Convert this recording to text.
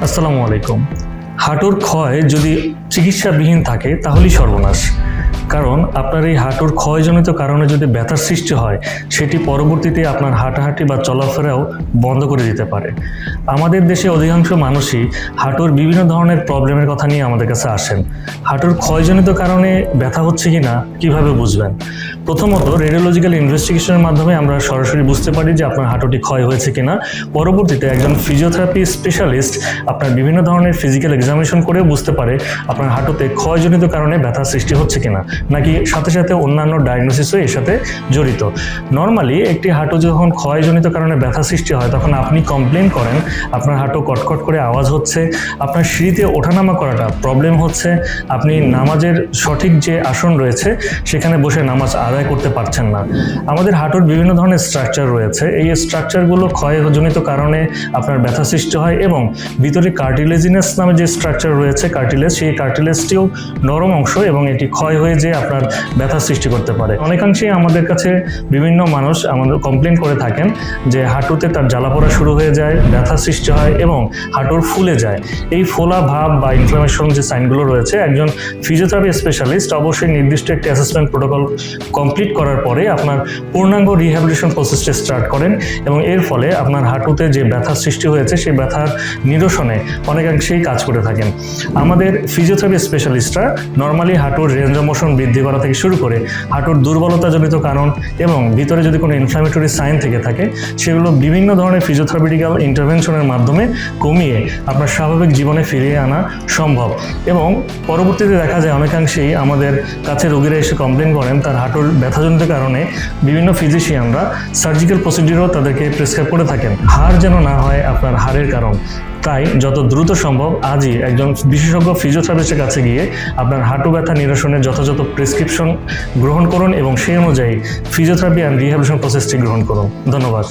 আসসালামু আলাইকুম। হাঁটুর ক্ষয় যদি চিকিৎসাবিহীন থাকে তাহলেই সর্বনাশ। কারণ আপনার এই হাঁটুর ক্ষয়জনিত কারণে যদি ব্যথার সৃষ্টি হয়, সেটি পরবর্তীতে আপনার হাঁটাহাঁটি বা চলাফেরাও বন্ধ করে দিতে পারে। আমাদের দেশে অধিকাংশ মানুষই হাঁটুর বিভিন্ন ধরনের প্রবলেমের কথা নিয়ে আমাদের কাছে আসেন। হাঁটুর ক্ষয়জনিত কারণে ব্যথা হচ্ছে কিনা কিভাবে বুঝবেন? প্রথমত রেডিওলজিক্যাল ইনভেস্টিগেশনের মাধ্যমে আমরা সরাসরি বুঝতে পারি যে আপনার হাঁটুটি ক্ষয় হয়েছে কিনা। পরবর্তীতে একজন ফিজিওথেরাপি স্পেশালিস্ট আপনার বিভিন্ন ধরনের ফিজিক্যাল এক্সামিনেশন করেও বুঝতে পারে আপনার হাঁটুতে ক্ষয়জনিত কারণে ব্যথার সৃষ্টি হচ্ছে কিনা, নাকি সাথে সাথে অন্যান্য ডায়াগনোসিসও এর সাথে জড়িত। নর্মালি একটি হাঁটু যখন ক্ষয়জনিত কারণে ব্যথা সৃষ্টি হয় তখন আপনি কমপ্লেন করেন আপনার হাঁটু কটকট করে আওয়াজ হচ্ছে, আপনার সিঁড়িতে ওঠানামা করাটা প্রবলেম হচ্ছে, আপনি নামাজের সঠিক যে আসন রয়েছে সেখানে বসে নামাজ আদায় করতে পারছেন না। আমাদের হাঁটুর বিভিন্ন ধরনের স্ট্রাকচার রয়েছে, এই স্ট্রাকচারগুলো ক্ষয়জনিত কারণে আপনার ব্যথা সৃষ্টি হয় এবং ভিতরে কার্টিলেজিনাস নামে যে স্ট্রাকচার রয়েছে কার্টিলেজ, সেই কার্টিলেজটিও নরম অংশ এবং এটি ক্ষয় হয়ে যে আপনার ব্যথা সৃষ্টি করতে পারে। অনেকাংশেই আমাদের কাছে বিভিন্ন মানুষ আমাদের কমপ্লেন করে থাকেন যে হাঁটুতে তার জ্বালাপোড়া শুরু হয়ে যায়, ব্যথা সৃষ্টি হয় এবং হাঁটুর ফুলে যায়। এই ফোলা ভাব বা ইনফ্লামেশন যে সাইনগুলো রয়েছে, একজন ফিজিওথেরাপি স্পেশালিস্ট অবশ্যই নির্দিষ্ট একটি অ্যাসেসমেন্ট প্রোটোকল কমপ্লিট করার পরে আপনার পূর্ণাঙ্গ রিহ্যাবিলিটেশন প্রসেসটা স্টার্ট করেন এবং এর ফলে আপনার হাঁটুতে যে ব্যথার সৃষ্টি হয়েছে সেই ব্যথার নিরসনে অনেকাংশেই কাজ করে থাকেন। আমাদের ফিজিওথেরাপি স্পেশালিস্টরা নর্মালি হাঁটুর রেঞ্জ অফ মোশন বৃদ্ধি করা থেকে শুরু করে হাঁটুর দুর্বলতাজনিত কারণ এবং ভিতরে যদি কোনো ইনফ্ল্যামেটরি সাইন থেকে থাকে সেগুলো বিভিন্ন ধরনের ফিজিওথেরাপিউটিক্যাল ইন্টারভেনশনের মাধ্যমে কমিয়ে আপনার স্বাভাবিক জীবনে ফিরিয়ে আনা সম্ভব। এবং পরবর্তীতে দেখা যায় অনেকাংশেই আমাদের কাছে রোগীরা এসে কমপ্লেন করেন তার হাঁটুর ব্যথাজনিত কারণে বিভিন্ন ফিজিশিয়ানরা সার্জিক্যাল প্রসিডিউরও তাদেরকে প্রেসক্রাইব করে থাকেন। হাড় যেন না হয় আপনার হাড়ের কারণ। তাই যত দ্রুত সম্ভব আজই একজন বিশেষজ্ঞ ফিজিওথেরাপিস্টের কাছে গিয়ে আপনার হাঁটু ব্যথা নিরসনের যথাযথ প্রেসক্রিপশন গ্রহণ করুন এবং সেই অনুযায়ী ফিজিওথেরাপি অ্যান্ড রিহ্যাবিলিটেশন প্রসেসটি গ্রহণ করুন। ধন্যবাদ।